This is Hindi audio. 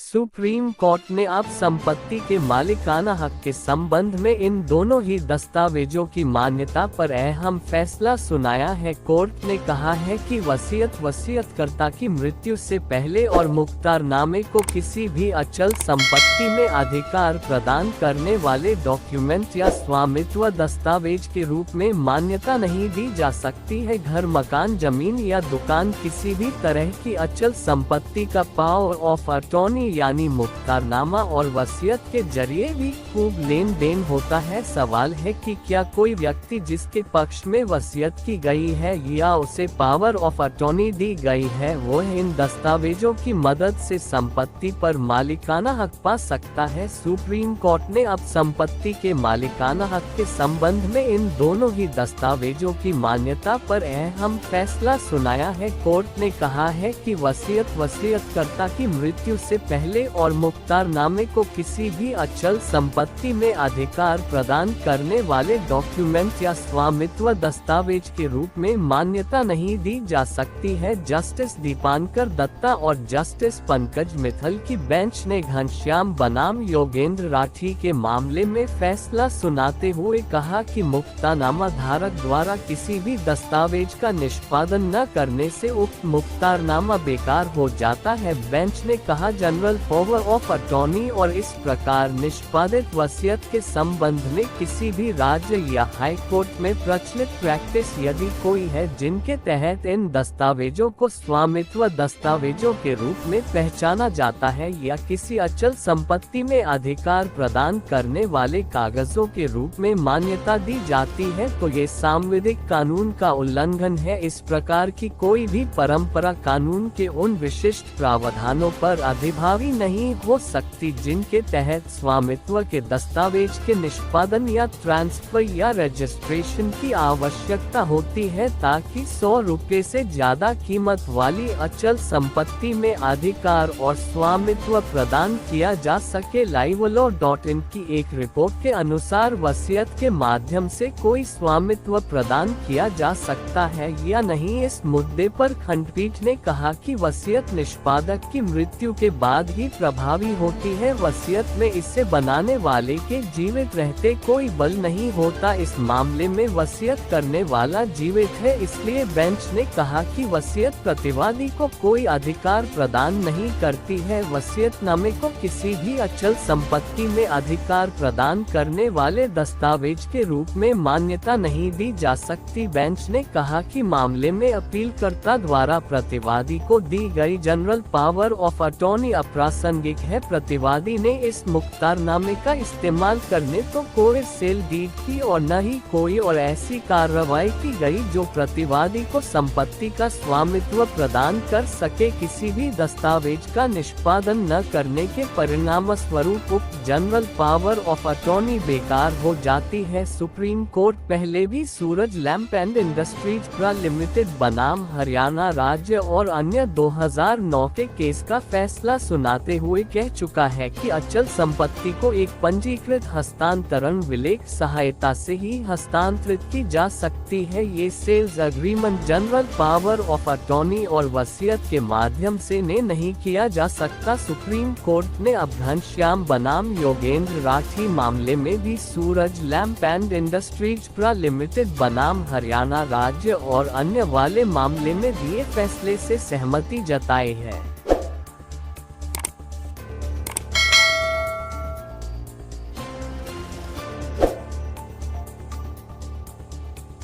सुप्रीम कोर्ट ने अब संपत्ति के मालिकाना हक के संबंध में इन दोनों ही दस्तावेजों की मान्यता पर अहम फैसला सुनाया है। कोर्ट ने कहा है कि वसीयतकर्ता की मृत्यु से पहले और मुख्तारनामे को किसी भी अचल संपत्ति में अधिकार प्रदान करने वाले डॉक्यूमेंट या स्वामित्व दस्तावेज के रूप में मान्यता नहीं दी जा सकती है। घर, मकान, जमीन या दुकान किसी भी तरह की अचल संपत्ति का पावर ऑफ अटॉर्नी यानी मुख्तारनामा और वसीयत के जरिए भी खूब लेन देन होता है। सवाल है कि क्या कोई व्यक्ति जिसके पक्ष में वसीयत की गई है या उसे पावर ऑफ अटॉर्नी दी गई है, वो इन दस्तावेजों की मदद से संपत्ति पर मालिकाना हक पा सकता है। सुप्रीम कोर्ट ने अब संपत्ति के मालिकाना हक के संबंध में इन दोनों ही दस्तावेजों की मान्यता पर अहम फैसला सुनाया है। कोर्ट ने कहा है कि वसीयतकर्ता की मृत्यु से पहले और मुख्तारनामे को किसी भी अचल संपत्ति में अधिकार प्रदान करने वाले डॉक्यूमेंट या स्वामित्व दस्तावेज के रूप में मान्यता नहीं दी जा सकती है। जस्टिस दीपांकर दत्ता और जस्टिस पंकज मित्तल की बेंच ने घनश्याम बनाम योगेंद्र राठी के मामले में फैसला सुनाते हुए कहा कि मुख्तारनामा धारक द्वारा किसी भी दस्तावेज का निष्पादन न करने से उक्त मुख्तारनामा बेकार हो जाता है। बेंच ने कहा, जनरल पावर ऑफ अटॉर्नी और इस प्रकार निष्पादित वसीयत के संबंध में किसी भी राज्य या हाई कोर्ट में प्रचलित प्रैक्टिस यदि कोई है जिनके तहत इन दस्तावेजों को स्वामित्व दस्तावेजों के रूप में पहचाना जाता है या किसी अचल संपत्ति में अधिकार प्रदान करने वाले कागजों के रूप में मान्यता दी जाती है, तो ये सांविधिक कानून का उल्लंघन है। इस प्रकार की कोई भी परंपरा कानून के उन विशिष्ट प्रावधानों पर अधिभावी नहीं हो सकती जिनके तहत स्वामित्व के दस्तावेज के निष्पादन या ट्रांसफर या रजिस्ट्रेशन की आवश्यकता होती है ताकि 100 रुपये से ज्यादा कीमत वाली अचल संपत्ति में अधिकार और स्वामित्व प्रदान किया जा सके। LiveLaw.in की एक रिपोर्ट के अनुसार वसीयत के माध्यम से कोई स्वामित्व प्रदान किया जा सकता है या नहीं, इस मुद्दे पर खंडपीठ ने कहा कि वसीयत निष्पादक की मृत्यु के बाद ही प्रभावी होती है। वसीयत में इसे बनाने वाले के जीवित रहते कोई बल नहीं होता। इस मामले में वसीयत करने वाला जीवित है, इसलिए बेंच ने कहा कि वसीयत प्रतिवादी को कोई अधिकार प्रदान नहीं करती है। वसीयतनामे को किसी भी अचल संपत्ति में अधिकार प्रदान करने वाले दस्तावेज के रूप में मान्यता नहीं दी जा सकती। बेंच ने कहा कि मामले में अपीलकर्ता द्वारा प्रतिवादी को दी गई जनरल पावर ऑफ अटॉर्नी अप्रासंगिक है। प्रतिवादी ने इस मुख्तारनामे का इस्तेमाल करने तो कोई सेल डीड की और न ही कोई और ऐसी कार्रवाई की गई जो प्रतिवादी को संपत्ति का स्वामित्व प्रदान कर सके। किसी भी दस्तावेज का निष्पादन न करने के परिणाम स्वरूप उक्त जनरल पावर ऑफ अटॉर्नी बेकार हो जाती है। सुप्रीम कोर्ट पहले भी सूरज लैंप एंड इंडस्ट्रीज लिमिटेड बनाम हरियाणा राज्य और अन्य 2009 के केस का फैसला सुनाते हुए कह चुका है कि अचल संपत्ति को एक पंजीकृत हस्तांतरण विलेख सहायता से ही हस्तांतरित की जा सकती है। ये sales agreement general power of attorney और वसीयत के माध्यम से नहीं किया जा सकता। सुप्रीम कोर्ट ने अब घनश्याम बनाम योगेंद्र राठी मामले में भी सूरज लैंप एंड इंडस्ट्रीज लिमिटेड बनाम हरियाणा राज्य और अन्य वाले मामले में दिए फैसले से सहमति जताई है।